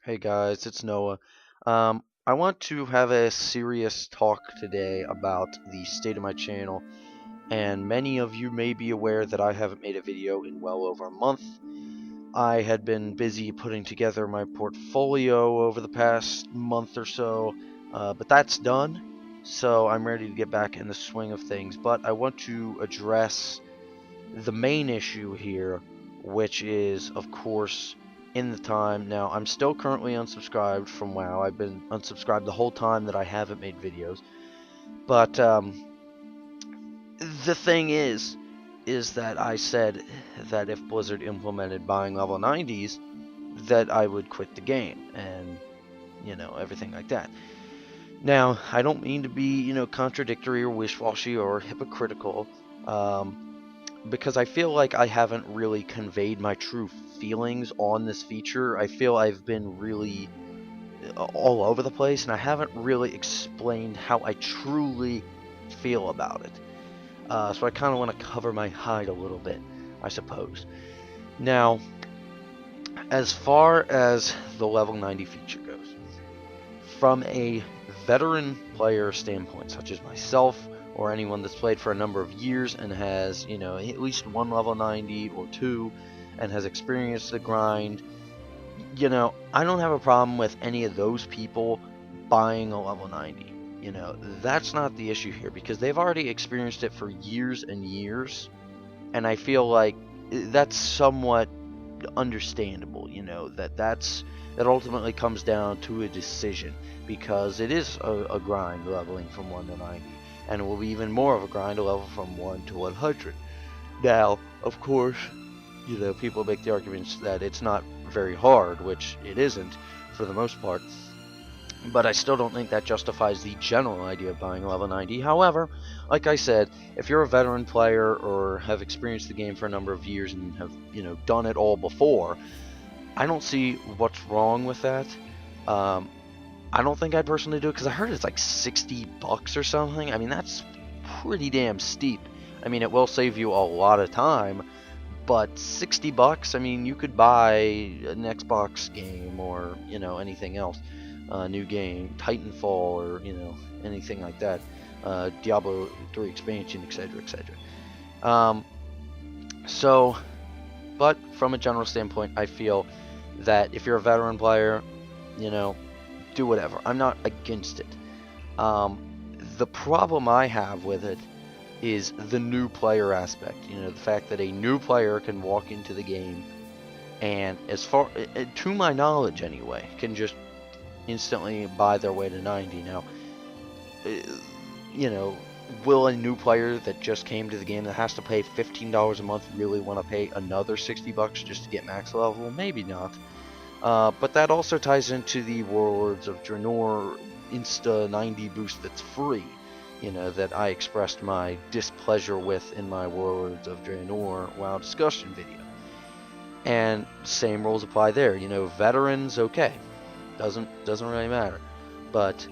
Hey guys, it's Noah. I want to have a serious talk today about the state of my channel, and many of you may be aware that I haven't made a video in well over a month. I had been busy putting together my portfolio over the past month or so, but that's done, so I'm ready to get back in the swing of things. But I want to address the main issue here, which is, of course, in the time. Now, I'm still currently unsubscribed from WoW. I've been unsubscribed the whole time that I haven't made videos. But the thing is that I said that if Blizzard implemented buying level 90s, that I would quit the game and, everything like that. Now, I don't mean to be, contradictory or wish-washy or hypocritical. Um, because I feel like I haven't really conveyed my true feelings on this feature. I feel I've been really all over the place, and I haven't really explained how I truly feel about it. So I kind of want to cover my hide a little bit, I suppose. Now, as far as the level 90 feature goes, from a veteran player standpoint, such as myself, or anyone that's played for a number of years and has, at least one level 90 or two and has experienced the grind, I don't have a problem with any of those people buying a level 90. That's not the issue here because they've already experienced it for years and years, and I feel like that's somewhat understandable. That ultimately comes down to a decision because it is a grind leveling from 1 to 90, and it will be even more of a grind to level from 1 to 100. Now, of course, people make the arguments that it's not very hard, which it isn't for the most part, but I still don't think that justifies the general idea of buying level 90. However, like I said, if you're a veteran player or have experienced the game for a number of years and have, done it all before, I don't see what's wrong with that. Um, I don't think I'd personally do it because I heard it's like $60 or something. I mean, that's pretty damn steep. I mean, it will save you a lot of time, but $60, I mean, you could buy an Xbox game or, anything else. New game, Titanfall, or, anything like that. Diablo 3 expansion, etc., etc. Um, so, but from a general standpoint, I feel that if you're a veteran player, do whatever. I'm not against it. The problem I have with it is the new player aspect. The fact that a new player can walk into the game and, as far to my knowledge anyway, can just instantly buy their way to 90. Now, uh, will a new player that just came to the game that has to pay $15 a month really want to pay another $60 just to get max level? Maybe not. But that also ties into the Warlords of Draenor Insta 90 boost that's free, that I expressed my displeasure with in my Warlords of Draenor WoW discussion video. And same rules apply there. Veterans, okay, doesn't really matter. But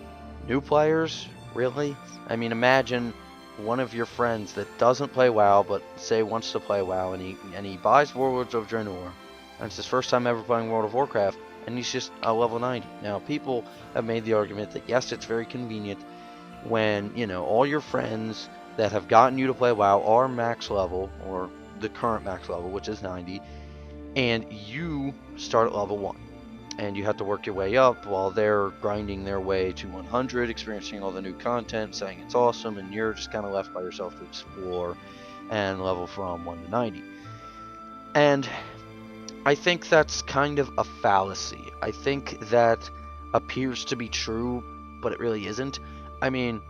new players, really? I mean, imagine one of your friends that doesn't play WoW, but say wants to play WoW, and he buys Warlords of Draenor, and it's his first time ever playing World of Warcraft, and he's just a level 90. Now, people have made the argument that yes, it's very convenient when, all your friends that have gotten you to play WoW are max level, or the current max level, which is 90, and you start at level 1. And you have to work your way up while they're grinding their way to 100, experiencing all the new content, saying it's awesome, and you're just kind of left by yourself to explore and level from 1 to 90. And I think that's kind of a fallacy. I think that appears to be true, but it really isn't. I mean,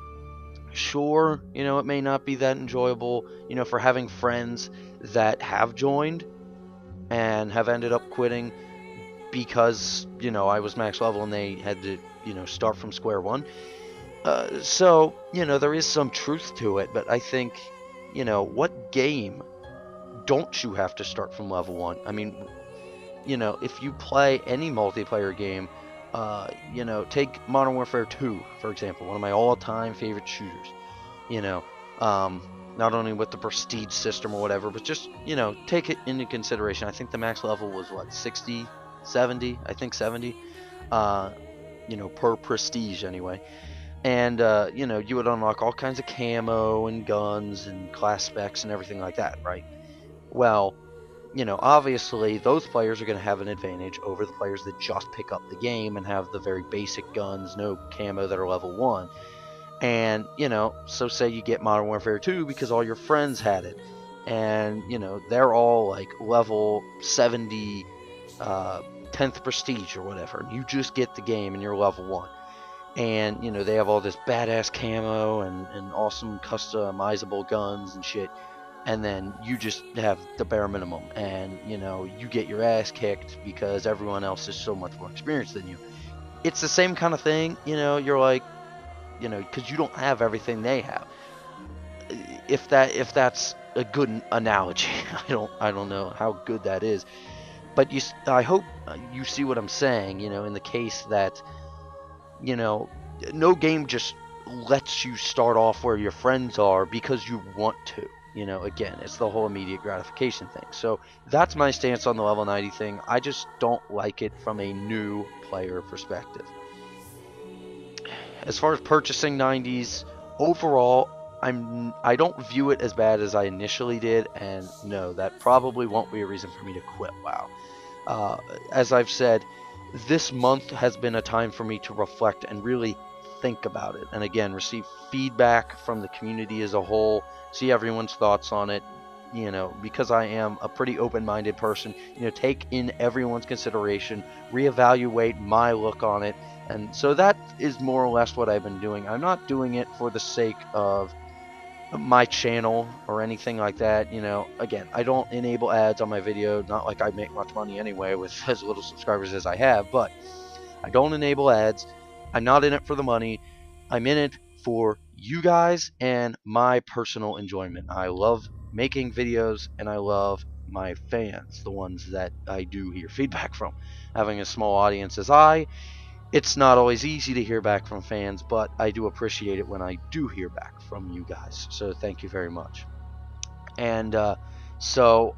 sure, it may not be that enjoyable, for having friends that have joined and have ended up quitting because, I was max level and they had to, start from square one. So, there is some truth to it, but I think, what game don't you have to start from level 1? I mean, if you play any multiplayer game, take Modern Warfare 2, for example, one of my all-time favorite shooters, you know, um, not only with the prestige system or whatever, but just, take it into consideration. I think the max level was, what, 60, 70, I think 70, you know, per prestige anyway. And, you know, you would unlock all kinds of camo and guns and class specs and everything like that, right? Well, you know, obviously those players are going to have an advantage over the players that just pick up the game and have the very basic guns, no camo, that are level 1. And, you know, so say you get Modern Warfare 2 because all your friends had it. And, you know, they're all like level 70, 10th prestige or whatever. You just get the game and you're level 1. And, you know, they have all this badass camo and awesome customizable guns and shit. And then you just have the bare minimum. And, you know, you get your ass kicked because everyone else is so much more experienced than you. It's the same kind of thing, you know, you're like, you know, because you don't have everything they have. If that's a good analogy, I don't know how good that is, but I hope you see what I'm saying. You know, in the case that, you know, no game just lets you start off where your friends are because you want to. You know, again, it's the whole immediate gratification thing. So that's my stance on the level 90 thing. I just don't like it from a new player perspective. As far as purchasing 90s, overall, I don't view it as bad as I initially did, and no, that probably won't be a reason for me to quit WoW. As I've said, this month has been a time for me to reflect and really think about it, and again, receive feedback from the community as a whole, see everyone's thoughts on it. You know, because I am a pretty open-minded person, you know, take in everyone's consideration, reevaluate my look on it, and so that is more or less what I've been doing. I'm not doing it for the sake of my channel or anything like that. You know, again, I don't enable ads on my video, not like I make much money anyway with as little subscribers as I have, but I don't enable ads. I'm not in it for the money. I'm in it for you guys and my personal enjoyment. I love making videos and I love my fans, the ones that I do hear feedback from. Having a small audience as it's not always easy to hear back from fans, but I do appreciate it when I do hear back from you guys. So thank you very much. And so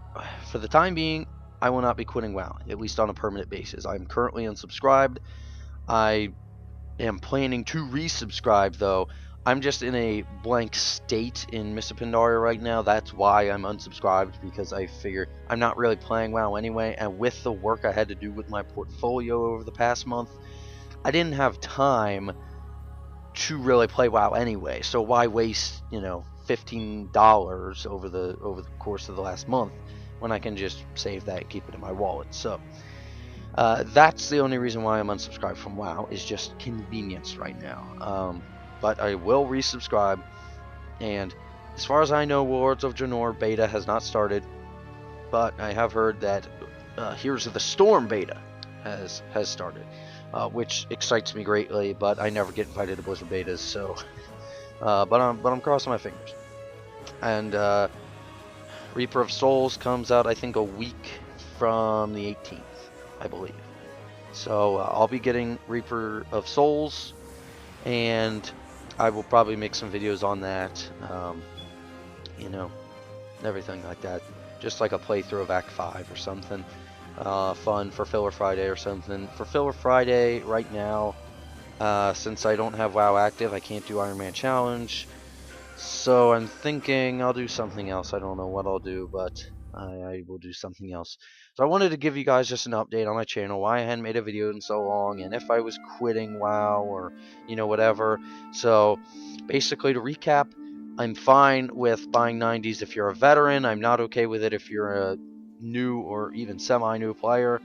for the time being, I will not be quitting WoW, at least on a permanent basis. I'm currently unsubscribed. I am planning to resubscribe, though. I'm just in a blank state in Mr. Pandaria right now. That's why I'm unsubscribed, because I figure I'm not really playing WoW anyway, and with the work I had to do with my portfolio over the past month, I didn't have time to really play WoW anyway. So why waste, you know, $15 over the course of the last month when I can just save that and keep it in my wallet? So that's the only reason why I'm unsubscribed from WoW, is just convenience right now. But I will resubscribe, and as far as I know, Warlords of Draenor beta has not started, but I have heard that Heroes of the Storm beta has started, which excites me greatly. But I never get invited to Blizzard betas, so but I'm crossing my fingers. And Reaper of Souls comes out, I think, a week from the 18th, I believe. So I'll be getting Reaper of Souls, and I will probably make some videos on that, you know, everything like that. Just like a playthrough of Act 5 or something. Fun for Filler Friday or something. For Filler Friday, right now, since I don't have WoW active, I can't do Iron Man Challenge. So I'm thinking I'll do something else. I don't know what I'll do, but I will do something else. So I wanted to give you guys just an update on my channel, why I hadn't made a video in so long, and if I was quitting WoW or, you know, whatever. So basically, to recap, I'm fine with buying 90s if you're a veteran. I'm not okay with it if you're a new or even semi-new player.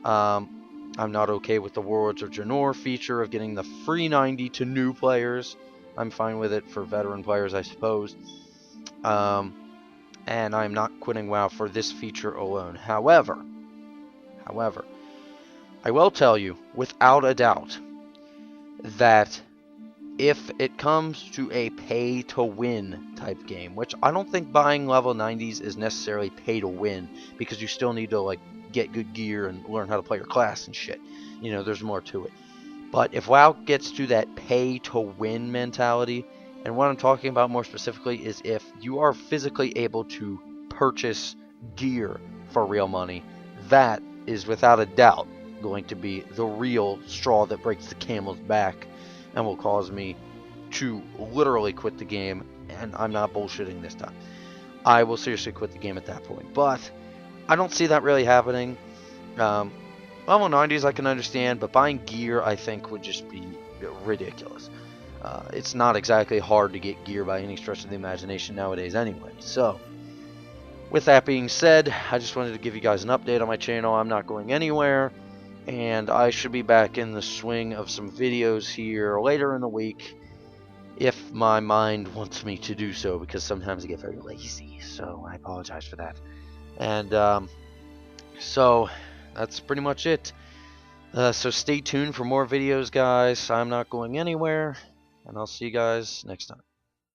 I'm not okay with the Warlords of Draenor feature of getting the free 90 to new players. I'm fine with it for veteran players, I suppose. And I'm not quitting WoW for this feature alone. However, I will tell you without a doubt that if it comes to a pay-to-win type game, which I don't think buying level 90s is necessarily pay-to-win, because you still need to, like, get good gear and learn how to play your class and shit. You know, there's more to it. But if WoW gets to that pay-to-win mentality, and what I'm talking about more specifically is if you are physically able to purchase gear for real money, that is without a doubt going to be the real straw that breaks the camel's back and will cause me to literally quit the game, and I'm not bullshitting this time. I will seriously quit the game at that point. But I don't see that really happening. Level 90s I can understand, but buying gear I think would just be ridiculous. It's not exactly hard to get gear by any stretch of the imagination nowadays anyway. So, with that being said, I just wanted to give you guys an update on my channel. I'm not going anywhere, and I should be back in the swing of some videos here later in the week if my mind wants me to do so, because sometimes I get very lazy, so I apologize for that. And so that's pretty much it. So stay tuned for more videos, guys. I'm not going anywhere, and I'll see you guys next time.